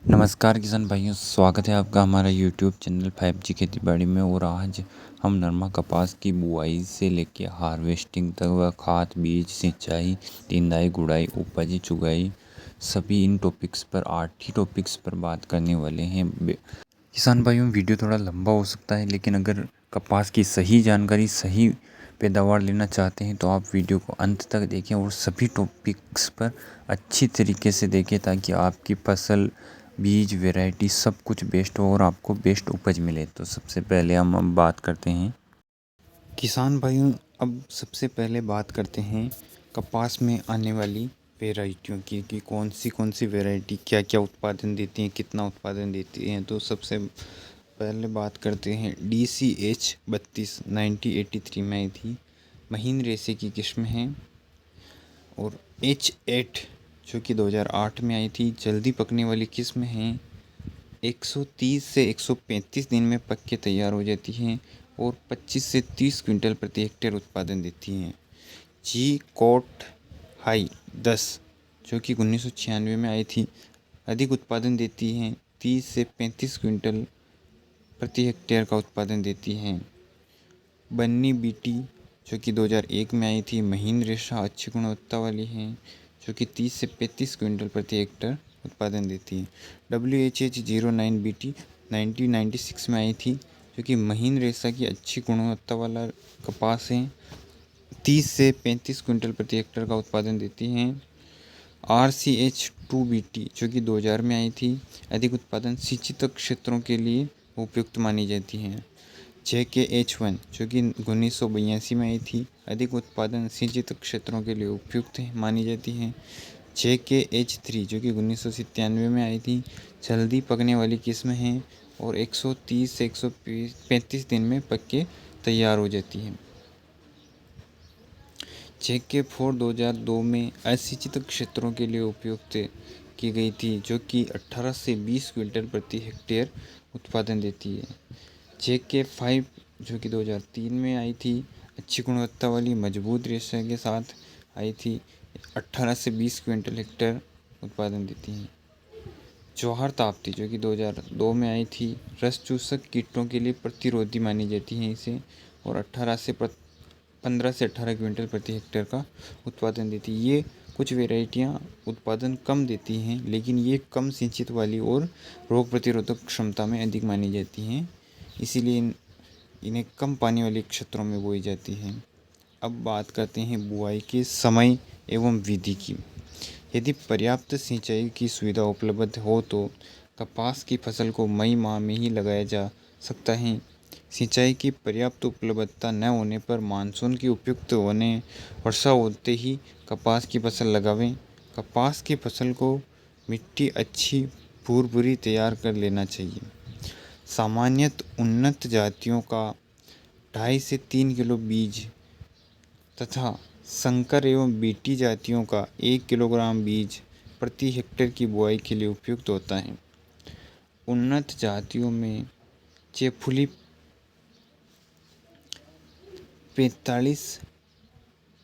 नमस्कार किसान भाइयों, स्वागत है आपका हमारा यूट्यूब चैनल 5G खेती बाड़ी में। और आज हम नरमा कपास की बुआई से लेके हार्वेस्टिंग तक व खाद, बीज, सिंचाई, टिंदाई, गुड़ाई, उपज, चुगाई, सभी इन टॉपिक्स पर 8 ही टॉपिक्स पर बात करने वाले हैं। किसान भाइयों, वीडियो थोड़ा लंबा हो सकता है, लेकिन अगर कपास की सही जानकारी, सही पैदावार लेना चाहते हैं तो आप वीडियो को अंत तक देखें और सभी टॉपिक्स पर अच्छी तरीके से देखें, ताकि आपकी फसल, बीज, वैरायटी सब कुछ बेस्ट हो और आपको बेस्ट उपज मिले। तो सबसे पहले हम अब बात करते हैं किसान भाइयों, अब सबसे पहले बात करते हैं कपास में आने वाली वैरायटियों की कि कौन सी वैरायटी क्या क्या उत्पादन देती हैं, कितना उत्पादन देती हैं। तो सबसे पहले बात करते हैं DCH 32 1983 में आई थी, महीन रेशे की किस्म है। और H8 जो कि 2008 में आई थी, जल्दी पकने वाली किस्म है। 130 से 135 दिन में पक के तैयार हो जाती हैं और 25 से 30 क्विंटल प्रति हेक्टेयर उत्पादन देती हैं। जी कोट हाई 10 जो कि 1996 में आई थी, अधिक उत्पादन देती हैं, 30 से 35 क्विंटल प्रति हेक्टेयर का उत्पादन देती हैं। बन्नी बीटी जो कि 2001 में आई थी, महीन रेशा, अच्छी गुणवत्ता वाली हैं, जो कि 30 से 35 क्विंटल प्रति हेक्टेयर उत्पादन देती है। WHH 09 BT 1996 में आई थी, जो कि महीन रेशा की अच्छी गुणवत्ता वाला कपास है, 30 से 35 क्विंटल प्रति हेक्टेयर का उत्पादन देती हैं। RCH 2 BT जो कि 2000 में आई थी, अधिक उत्पादन सिंचित क्षेत्रों के लिए उपयुक्त मानी जाती हैं। JKH1 जो कि 1982 में आई थी, अधिक उत्पादन सिंचित क्षेत्रों के लिए उपयुक्त मानी जाती हैं। JKH3 जो कि 1997 में आई थी, जल्दी पकने वाली किस्म है और 130 से 135 दिन में पक के तैयार हो जाती है। JK4 2002 में असिंचित क्षेत्रों के लिए उपयुक्त की गई थी, जो कि 18 से 20 क्विंटल प्रति हेक्टेयर उत्पादन देती है। JK5 जो कि 2003 में आई थी, अच्छी गुणवत्ता वाली मजबूत रेशे के साथ आई थी, 18 से 20 क्विंटल हेक्टेयर उत्पादन देती हैं। जौहर ताप्ती जो कि 2002 में आई थी, रस चूसक कीटों के लिए प्रतिरोधी मानी जाती हैं इसे, और 15 से 18 क्विंटल प्रति हेक्टेयर का उत्पादन देती है। ये कुछ वेराइटियाँ उत्पादन कम देती हैं, लेकिन ये कम सिंचित वाली और रोग प्रतिरोधक क्षमता में अधिक मानी जाती हैं, इसीलिए इन्हें कम पानी वाले क्षेत्रों में बोई जाती हैं। अब बात करते हैं बुआई के समय एवं विधि की। यदि पर्याप्त सिंचाई की सुविधा उपलब्ध हो तो कपास की फसल को मई माह में ही लगाया जा सकता है। सिंचाई की पर्याप्त उपलब्धता न होने पर मानसून की उपयुक्त होने वर्षा होते ही कपास की फसल लगावें। कपास की फसल को मिट्टी अच्छी भूरभूरी तैयार कर लेना चाहिए। सामान्यतः उन्नत जातियों का 2.5 से 3 किलो बीज तथा संकर एवं बीटी जातियों का 1 किलोग्राम बीज प्रति हेक्टेयर की बुआई के लिए उपयुक्त होता है। उन्नत जातियों में चेफुली 45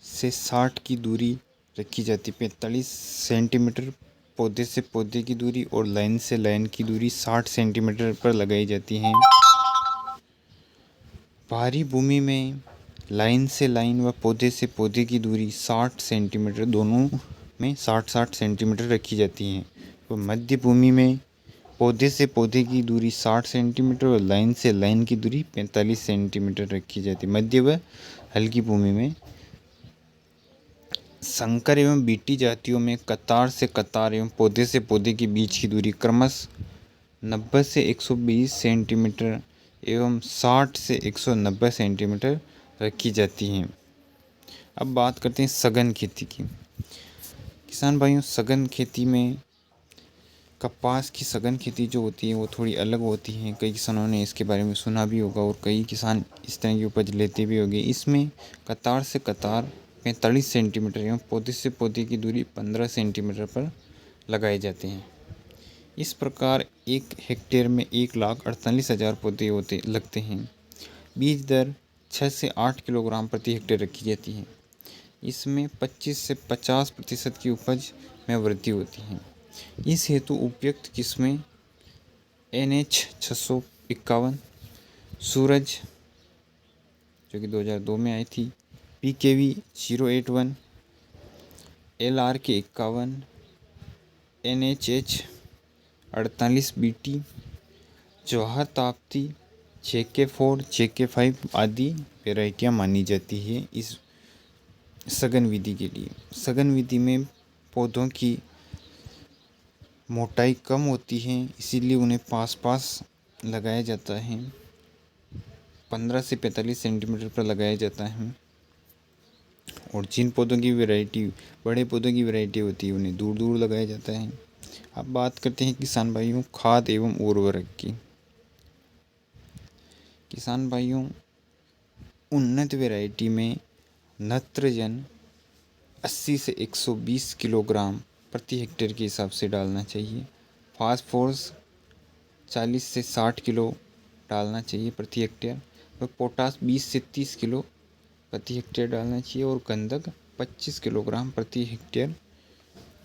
से 60 की दूरी रखी जाती है। 45 सेंटीमीटर पौधे से पौधे की दूरी और लाइन से लाइन की दूरी 60 सेंटीमीटर पर लगाई जाती हैं। भारी भूमि में लाइन से लाइन व पौधे से पौधे की दूरी 60 सेंटीमीटर, दोनों में 60-60 सेंटीमीटर रखी जाती हैं। तो मध्य भूमि में पौधे से पौधे की दूरी 60 सेंटीमीटर और लाइन से लाइन की दूरी 45 सेंटीमीटर रखी जाती है। मध्य व हल्की भूमि में संकर एवं बीटी जातियों में कतार से कतार एवं पौधे से पौधे के बीच की दूरी क्रमशः 90 से 120 सेंटीमीटर एवं 60 से 190 सेंटीमीटर रखी जाती हैं। अब बात करते हैं सघन खेती की। किसान भाइयों, सघन खेती में कपास की सघन खेती जो होती है वो थोड़ी अलग होती है। कई किसानों ने इसके बारे में सुना भी होगा और कई किसान इस तरह की उपज लेते भी होंगे। इसमें कतार से कतार 45 सेंटीमीटर एवं पौधे से पौधे की दूरी 15 सेंटीमीटर पर लगाए जाते हैं। इस प्रकार 1 हेक्टेयर में 1,48,000 पौधे लगते हैं। बीज दर 6 से 8 किलोग्राम प्रति हेक्टेयर रखी जाती है। इसमें 25 से 50% की उपज में वृद्धि होती है। इस हेतु उपयुक्त किस्में NH 651, सूरज जो कि 2002 में आई थी, PKV 081, LRK 51, NHH 48BT, Jawahar Tapti JK4, JK5 आदि वेराइटियाँ मानी जाती है इस सघन विधि के लिए। सघन विधि में पौधों की मोटाई कम होती है, इसीलिए उन्हें पास पास लगाया जाता है। 15 से 45 सेंटीमीटर पर लगाया जाता है। और जिन पौधों की वैरायटी बड़े पौधों की वैरायटी होती है उन्हें दूर दूर लगाया जाता है। अब बात करते हैं किसान भाइयों खाद एवं उर्वरक की। किसान भाइयों, उन्नत वैरायटी में नाइट्रोजन 80 से 120 किलोग्राम प्रति हेक्टेयर के हिसाब से डालना चाहिए। फास्फोरस 40 से 60 किलो डालना चाहिए प्रति हेक्टेयर। और पोटास 20 से 30 किलो प्रति हेक्टेयर डालना चाहिए। और गंधक 25 किलोग्राम प्रति हेक्टेयर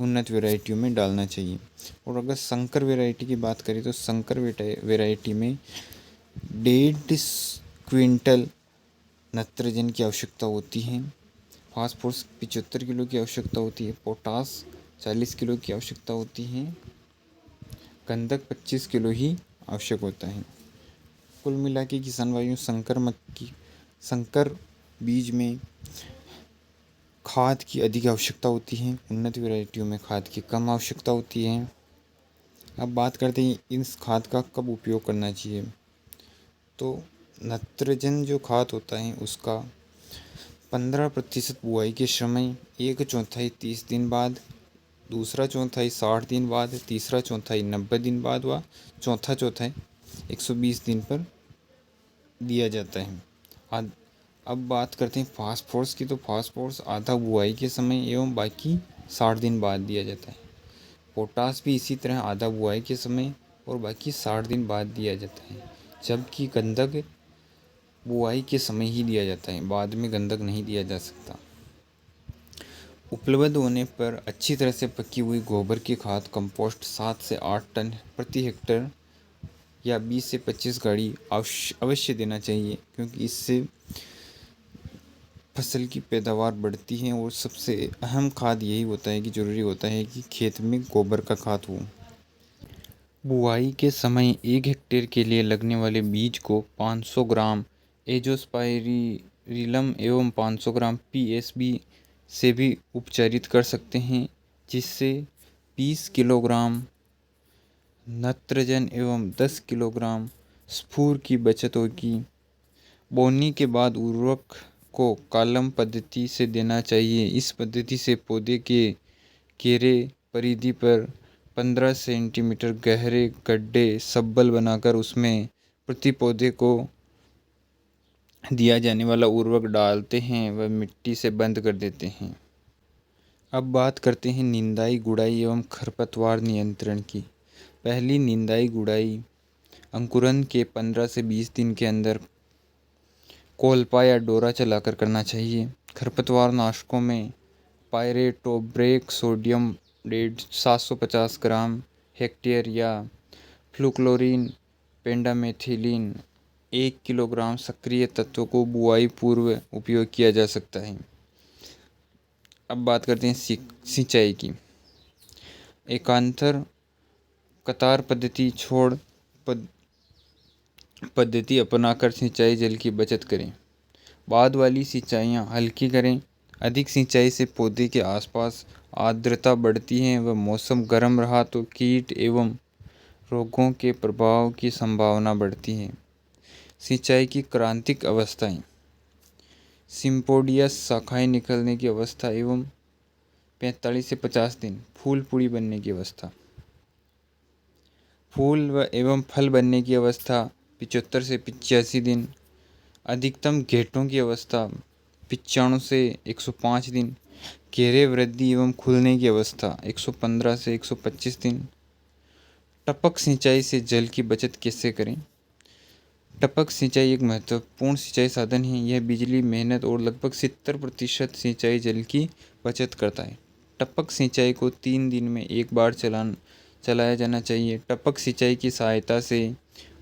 उन्नत वैरायटियों में डालना चाहिए। और अगर संकर वैरायटी की बात करें तो संकर वैरायटी में 1.5 क्विंटल नाइट्रोजन की आवश्यकता होती है। फास्फोरस 75 किलो की आवश्यकता होती है। पोटास 40 किलो की आवश्यकता होती है। गंधक 25 किलो ही आवश्यक होता है। कुल मिला के किसान भाइयों संकर बीज में खाद की अधिक आवश्यकता होती है, उन्नत वैरायटियों में खाद की कम आवश्यकता होती है। अब बात करते हैं इस खाद का कब उपयोग करना चाहिए। तो नाइट्रोजन जो खाद होता है उसका 15% बुआई के समय, एक चौथाई 30 दिन बाद, दूसरा चौथाई 60 दिन बाद, तीसरा चौथाई 90 दिन बाद व चौथा चौथाई 120 दिन पर दिया जाता है। अब बात करते हैं फास्फोरस की। तो फास्फोरस आधा बुआई के समय एवं बाकी 60 दिन बाद दिया जाता है। पोटास भी इसी तरह आधा बुआई के समय और बाकी 60 दिन बाद दिया जाता है। जबकि गंधक बुआई के समय ही दिया जाता है, बाद में गंधक नहीं दिया जा सकता। उपलब्ध होने पर अच्छी तरह से पकी हुई गोबर की खाद कंपोस्ट 7 से 8 टन प्रति हेक्टेयर या 20 से 25 गाड़ी अवश्य देना चाहिए, क्योंकि इससे फसल की पैदावार बढ़ती है। और सबसे अहम खाद यही होता है कि ज़रूरी होता है कि खेत में गोबर का खाद हो। बुआई के समय 1 हेक्टेयर के लिए लगने वाले बीज को 500 ग्राम एजोस्पाइरिलम एवं 500 ग्राम PSB से भी उपचारित कर सकते हैं, जिससे 20 किलोग्राम नाइट्रोजन एवं 10 किलोग्राम स्फूर की बचत होगी। बोनी के बाद उर्वरक को कॉलम पद्धति से देना चाहिए। इस पद्धति से पौधे के घेरे परिधि पर 15 सेंटीमीटर गहरे गड्ढे सब्बल बनाकर उसमें प्रति पौधे को दिया जाने वाला उर्वरक डालते हैं व मिट्टी से बंद कर देते हैं। अब बात करते हैं निंदाई, गुड़ाई एवं खरपतवार नियंत्रण की। पहली निंदाई गुड़ाई अंकुरन के 15 से 20 दिन के अंदर कोल्पा या डोरा चलाकर करना चाहिए। खरपतवार नाशकों में पायरेटोब्रेक सोडियम 750 ग्राम हेक्टेयर या फ्लूक्लोरीन पेंडामेथिलीन 1 किलोग्राम सक्रिय तत्व को बुआई पूर्व उपयोग किया जा सकता है। अब बात करते हैं सिंचाई की। एकांतर कतार पद्धति छोड़ पद्धति अपनाकर सिंचाई जल की बचत करें। बाद वाली सिंचाइयाँ हल्की करें। अधिक सिंचाई से पौधे के आसपास आर्द्रता बढ़ती है व मौसम गर्म रहा तो कीट एवं रोगों के प्रभाव की संभावना बढ़ती है। सिंचाई की क्रांतिक अवस्थाएं: सिम्पोडियस शाखाएं निकलने की अवस्था एवं 45 से 50 दिन, फूल पूरी बनने की अवस्था, फूल व एवं फल बनने की अवस्था 75 से 85 दिन, अधिकतम घेटों की अवस्था 95 से 105 दिन, घेरे वृद्धि एवं खुलने की अवस्था 115 से 125 दिन। टपक सिंचाई से जल की बचत कैसे करें? टपक सिंचाई एक महत्वपूर्ण सिंचाई साधन है। यह बिजली, मेहनत और लगभग 70% सिंचाई जल की बचत करता है। टपक सिंचाई को 3 दिन में एक बार चलाया जाना चाहिए। टपक सिंचाई की सहायता से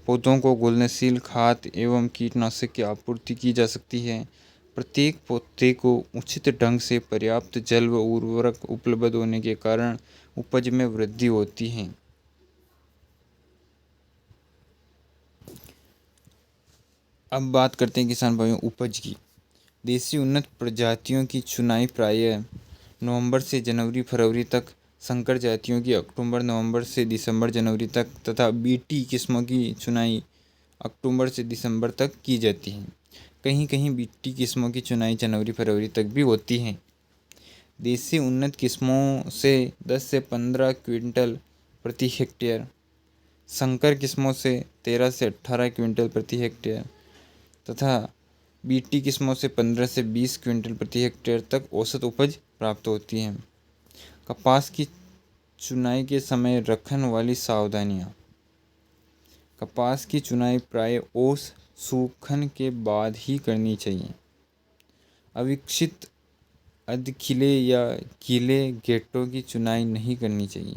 पौधों को घुलनशील खाद एवं कीटनाशक की आपूर्ति की जा सकती है। प्रत्येक पौधे को उचित ढंग से पर्याप्त जल व उर्वरक उपलब्ध होने के कारण उपज में वृद्धि होती है। अब बात करते हैं किसान भाइयों उपज की। देसी उन्नत प्रजातियों की चुनाई प्रायः नवंबर से जनवरी फरवरी तक, संकर जातियों की अक्टूबर नवंबर से दिसंबर जनवरी तक तथा बीटी किस्मों की चुनाई अक्टूबर से दिसंबर तक की जाती है। कहीं कहीं बीटी किस्मों की चुनाई जनवरी फरवरी तक भी होती है। देसी उन्नत किस्मों से 10 से 15 क्विंटल प्रति हेक्टेयर, संकर किस्मों से 13 से 18 क्विंटल प्रति हेक्टेयर तथा बीटी किस्मों से 15 से 20 क्विंटल प्रति हेक्टेयर तक औसत उपज प्राप्त होती है। कपास की चुनाई के समय रखने वाली सावधानियाँ। कपास की चुनाई प्रायः ओस सूखन के बाद ही करनी चाहिए। अविकसित अधखिले या गीले गेटों की चुनाई नहीं करनी चाहिए।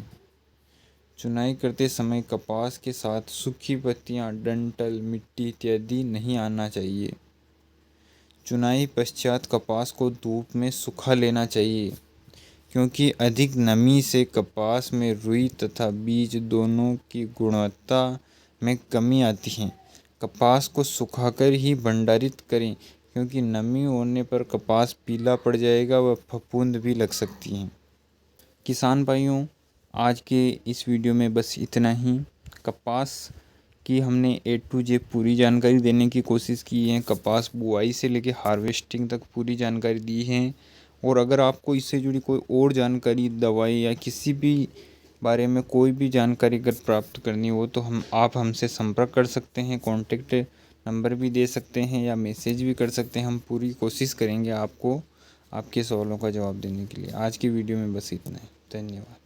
चुनाई करते समय कपास के साथ सूखी पत्तियां, डंठल, मिट्टी इत्यादि नहीं आना चाहिए। चुनाई पश्चात कपास को धूप में सुखा लेना चाहिए, क्योंकि अधिक नमी से कपास में रुई तथा बीज दोनों की गुणवत्ता में कमी आती है। कपास को सुखाकर ही भंडारित करें, क्योंकि नमी होने पर कपास पीला पड़ जाएगा व फफूंद भी लग सकती हैं। किसान भाइयों, आज के इस वीडियो में बस इतना ही। कपास की हमने A to Z पूरी जानकारी देने की कोशिश की है। कपास बुआई से लेके हार्वेस्टिंग तक पूरी जानकारी दी है। और अगर आपको इससे जुड़ी कोई और जानकारी, दवाई या किसी भी बारे में कोई भी जानकारी अगर प्राप्त करनी हो तो आप हमसे संपर्क कर सकते हैं। कॉन्टेक्ट नंबर भी दे सकते हैं या मैसेज भी कर सकते हैं। हम पूरी कोशिश करेंगे आपको आपके सवालों का जवाब देने के लिए। आज की वीडियो में बस इतना ही। धन्यवाद।